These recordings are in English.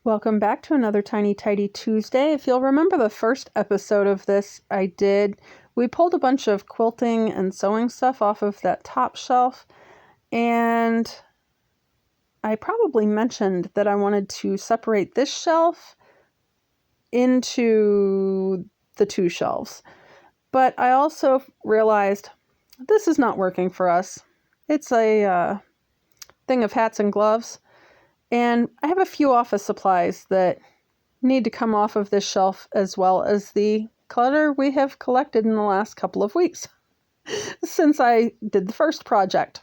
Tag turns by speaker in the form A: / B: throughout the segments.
A: Welcome back to another Tiny Tidy Tuesday. If you'll remember the first episode of this we pulled a bunch of quilting and sewing stuff off of that top shelf, and I probably mentioned that I wanted to separate this shelf into the two shelves. But I also realized this is not working for us. It's a thing of hats and gloves. And I have a few office supplies that need to come off of this shelf, as well as the clutter we have collected in the last couple of weeks since I did the first project.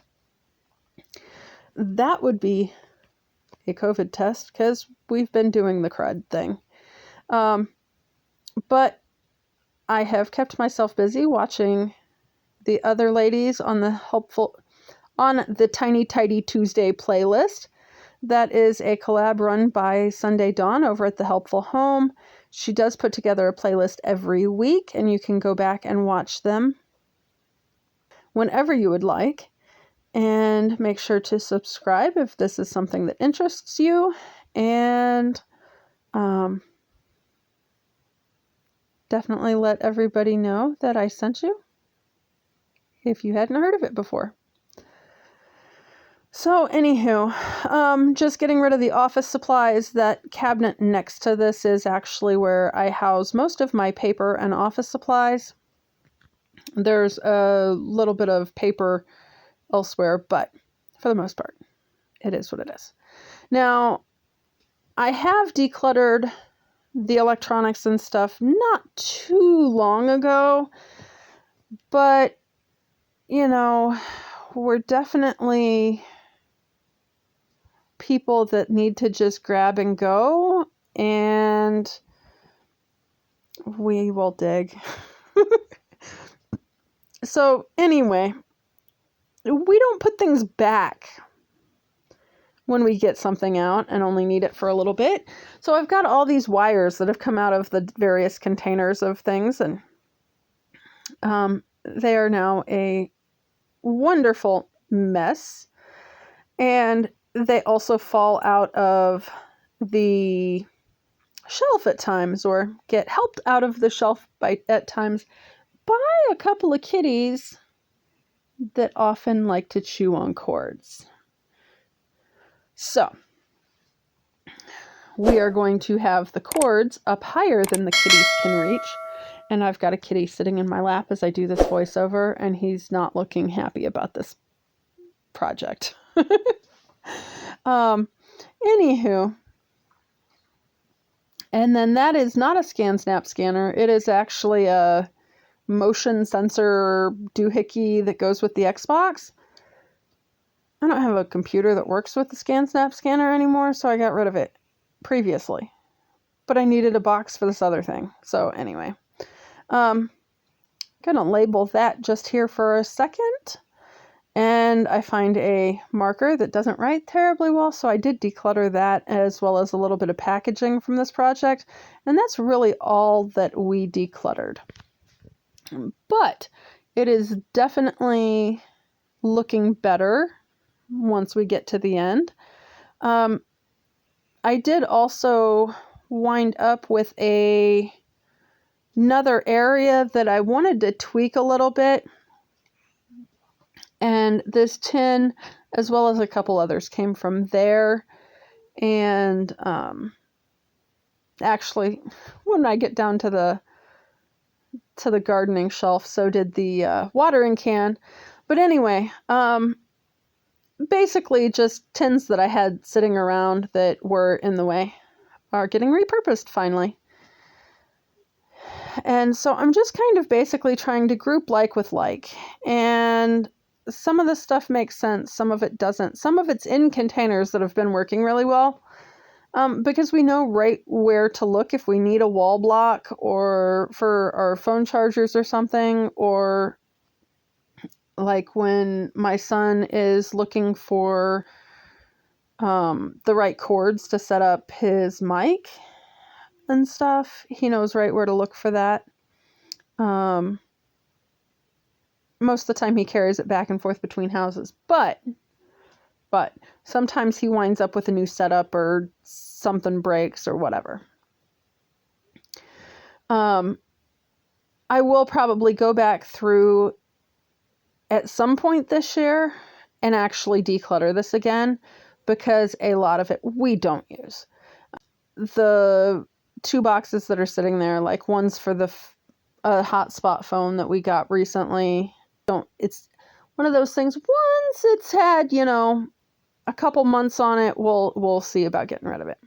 A: That would be a COVID test because we've been doing the crud thing. But I have kept myself busy watching the other ladies on the Tiny Tidy Tuesday playlist. That is a collab run by Sunday Dawn over at The Helpful Home. She does put together a playlist every week, and you can go back and watch them whenever you would like. And make sure to subscribe if this is something that interests you. And definitely let everybody know that I sent you if you hadn't heard of it before. So anywho, just getting rid of the office supplies. That cabinet next to this is actually where I house most of my paper and office supplies. There's a little bit of paper elsewhere, but for the most part, it is what it is. Now, I have decluttered the electronics and stuff not too long ago, but, we're definitely people that need to just grab and go, and we will dig. So anyway, we don't put things back when we get something out and only need it for a little bit. So I've got all these wires that have come out of the various containers of things, and they are now a wonderful mess. And they also fall out of the shelf at times, or get helped out of the shelf at times by a couple of kitties that often like to chew on cords. So we are going to have the cords up higher than the kitties can reach. And I've got a kitty sitting in my lap as I do this voiceover, and he's not looking happy about this project. Anywho, and then that is not a ScanSnap scanner. It is actually a motion sensor doohickey that goes with the Xbox. I don't have a computer that works with the ScanSnap scanner anymore, so I got rid of it previously. But I needed a box for this other thing. So anyway, I'm going to label that just here for a second. And I find a marker that doesn't write terribly well, so I did declutter that, as well as a little bit of packaging from this project. And that's really all that we decluttered. But it is definitely looking better once we get to the end. I did also wind up with another area that I wanted to tweak a little bit. And this tin, as well as a couple others, came from there. And actually, when I get down to the gardening shelf, so did the watering can. But anyway, basically just tins that I had sitting around that were in the way are getting repurposed finally. And so I'm just kind of basically trying to group like with like. And some of the stuff makes sense, some of it doesn't. Some of it's in containers that have been working really well, because we know right where to look if we need a wall block, or for our phone chargers or something, or like when my son is looking for the right cords to set up his mic and stuff, he knows right where to look for that. Most of the time he carries it back and forth between houses, but but sometimes he winds up with a new setup or something breaks or whatever. I will probably go back through at some point this year and actually declutter this again, because a lot of it we don't use. The 2 boxes that are sitting there, like one's for the hotspot phone that we got recently. It's one of those things, once it's had, a couple months on it, we'll see about getting rid of it.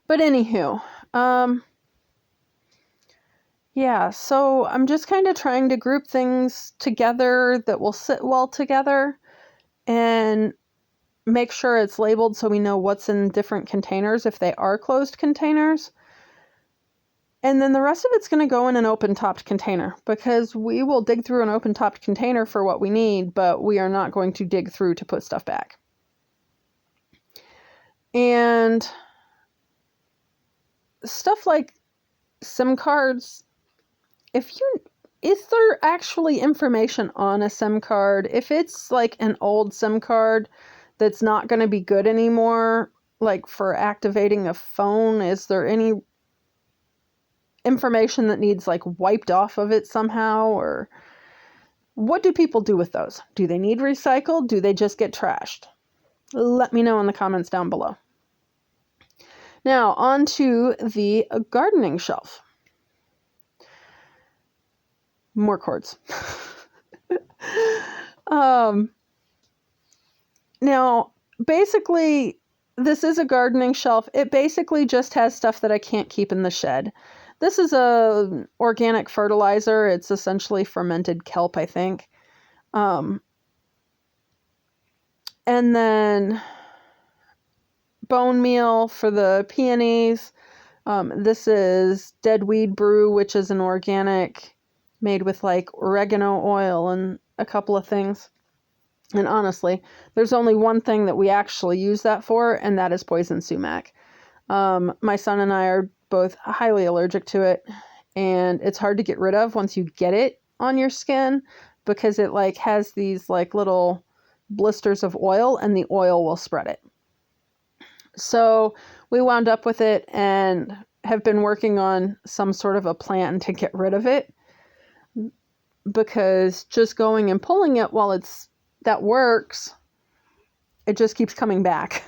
A: But anywho, yeah, so I'm just kind of trying to group things together that will sit well together and make sure it's labeled so we know what's in different containers if they are closed containers. And then the rest of it's going to go in an open-topped container, because we will dig through an open-topped container for what we need, but we are not going to dig through to put stuff back. And stuff like SIM cards, is there actually information on a SIM card? If it's like an old SIM card that's not going to be good anymore, like for activating a phone, is there any information that needs like wiped off of it somehow? Or what do people do with those? Do they need recycled? Do they just get trashed? Let me know in the comments down below. Now on to the gardening shelf. More cords. Now, basically, this is a gardening shelf. It basically just has stuff that I can't keep in the shed. This is a organic fertilizer. It's essentially fermented kelp, I think. And then bone meal for the peonies. This is dead weed brew, which is an organic made with like oregano oil and a couple of things. And honestly, there's only one thing that we actually use that for, and that is poison sumac. My son and I are both highly allergic to it, and it's hard to get rid of once you get it on your skin, because it like has these like little blisters of oil, and the oil will spread it. So we wound up with it and have been working on some sort of a plan to get rid of it, because just going and pulling it while that works, it just keeps coming back.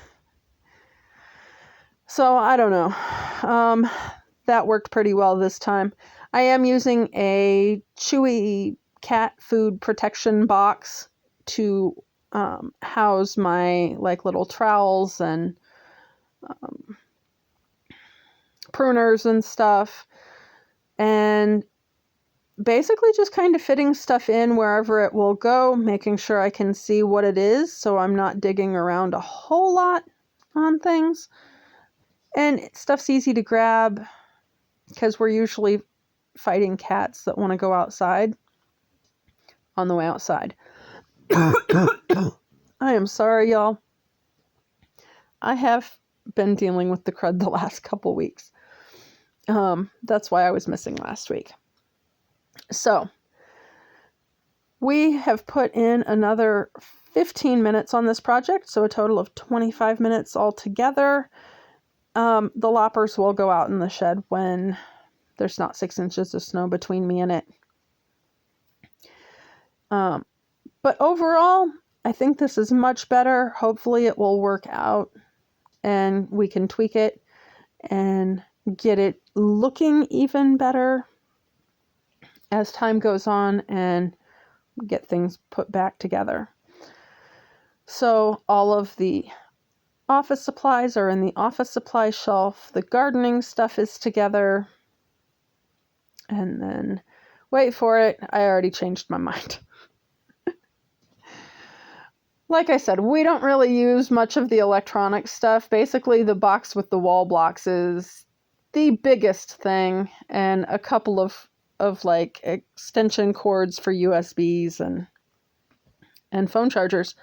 A: So I don't know. That worked pretty well this time. I am using a Chewy cat food protection box to house my like little trowels and pruners and stuff, and basically just kind of fitting stuff in wherever it will go, making sure I can see what it is so I'm not digging around a whole lot on things. And stuff's easy to grab because we're usually fighting cats that want to go outside on the way outside. I am sorry, y'all. I have been dealing with the crud the last couple weeks. That's why I was missing last week. So we have put in another 15 minutes on this project, so a total of 25 minutes altogether. The loppers will go out in the shed when there's not 6 inches of snow between me and it. But overall, I think this is much better. Hopefully it will work out and we can tweak it and get it looking even better as time goes on and get things put back together. So all of the office supplies are in the office supply shelf. The gardening stuff is together. And then, wait for it, I already changed my mind. Like I said, we don't really use much of the electronic stuff. Basically, the box with the wall blocks is the biggest thing, and a couple of like extension cords for USBs and phone chargers.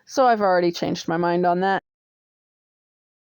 A: So I've already changed my mind on that.